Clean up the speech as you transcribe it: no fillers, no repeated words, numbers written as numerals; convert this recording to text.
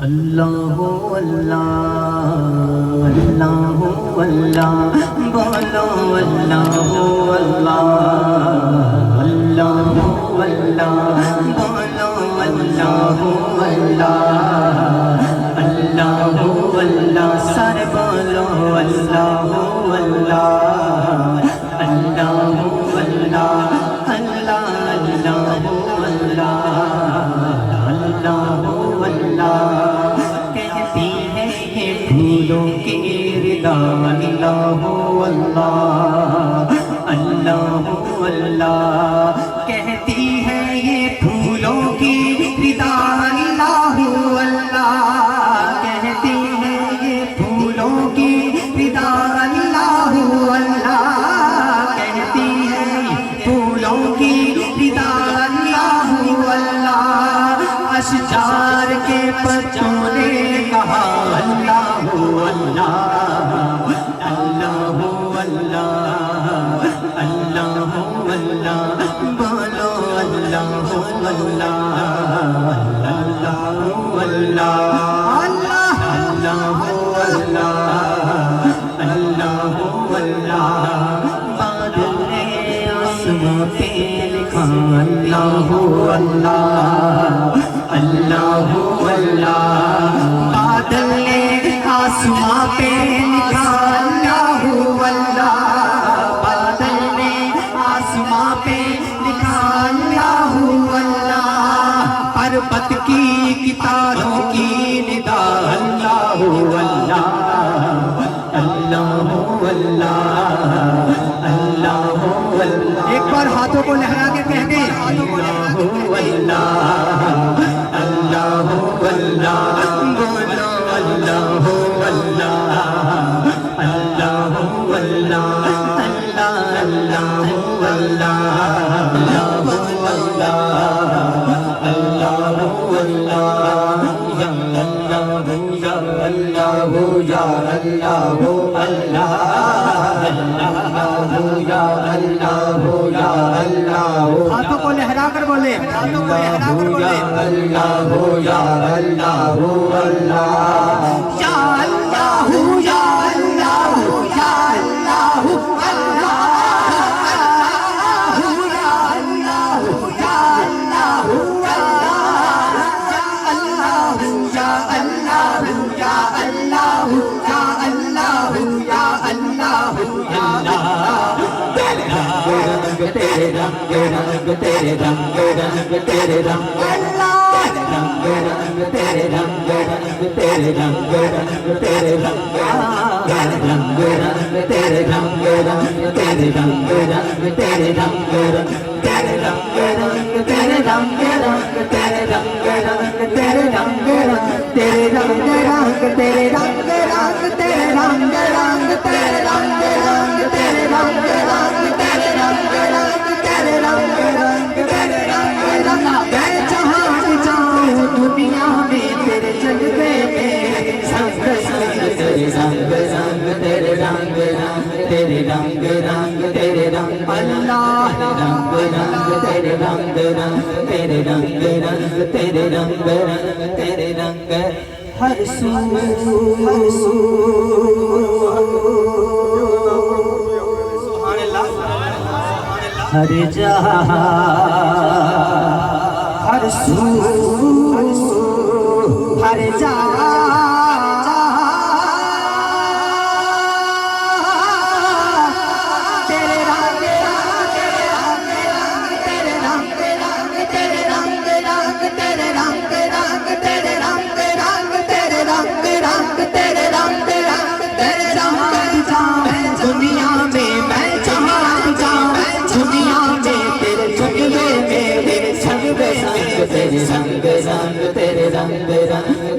اللہ اللہ اللہ اللہ بولو اللہ اللہ اللہ اللہ بولو اللہ اللہ اللہ اللہ سارے بولو اللہ اللہ اللہ اللہ اللہ اللہ اللہ کہتی ہے یہ پھولوں کی ردا اللہ اللہ اللہ کہتی ہے یہ پھولوں کی ردا اللہ کہتی ہے یہ پھولوں کی ردا اللہ کہتی ہے پھولوں کی ردا اللہ اشجار کے پتوں نے کہا اللہ اللہ اللہ اللہ اللہ اللہ بولو اللہ اللہ اللہ اللہ اللہ اللہ اللہ بادل نے آسماں پہ لکھا اللہ اللہ اللہ اللہ بادل نے آسماں پہ لکھا اللہ اللہ بادل نے آسماں پہ لکھا اللہ اللہ پربت کی کتابوں کی ندا اللہ اللہ اللہ اللہ اللہ اللہ ایک بار ہاتھوں کو لہرا کے کہہ دیں اللہ اللہ اللہ اللہ بولو اللہ اللہ اللہ اللہ اللہ ہاتھوں کو لہرا کر بولے ہاتھوں کو لہرا کر بولے اللہ یا اللہ اللہ یا اللہ یا اللہ یا اللہ تیرے رنگ رنگ تیرے رنگ رنگ تیرے رنگ رنگ رنگ تیرے رنگ رنگ تیرے رنگ رنگ تیرے رنگ رنگ رنگ تیرے رنگ رنگ تیرے رنگ رنگ تیرے رنگ رنگ تیرے رنگ رنگ تیرے رنگ رنگ تیرے رنگ رنگ تیرے رنگ رنگ تیرے رنگ رنگ تیرے رنگ رنگ تیرے رنگ رنگ تیرے رنگ رنگ تیرے رنگ رنگ تیرے رنگ رنگ تیرے رنگ رنگ تیرے رنگ رنگ میں جہاں بھی جاؤں دنیا میں تیرے جلوے میں سنگ سنگ تیرے رنگ رنگ تیرے رنگ رنگ تیرے رنگ رنگ تیرے رنگ اللہ رنگ رنگ تیرے رنگ رنگ تیرے رنگ رنگ تیرے رنگ رنگ تیرے رنگ ہر سو ہر جہاں ہر سو ہر جہاں تیرے رنگ رنگ تیرے رنگ رنگ تیرے رنگ رنگ تیرے رنگ رنگ تیرے رنگ رنگ تیرے رنگ رنگ تیرے رنگ رنگ تیرے رنگ جاؤں دنیا میں میں جہاں جاؤں دنیا میں تیرے جلوے میں تیرے رنگ رنگ تیرے رنگ رنگ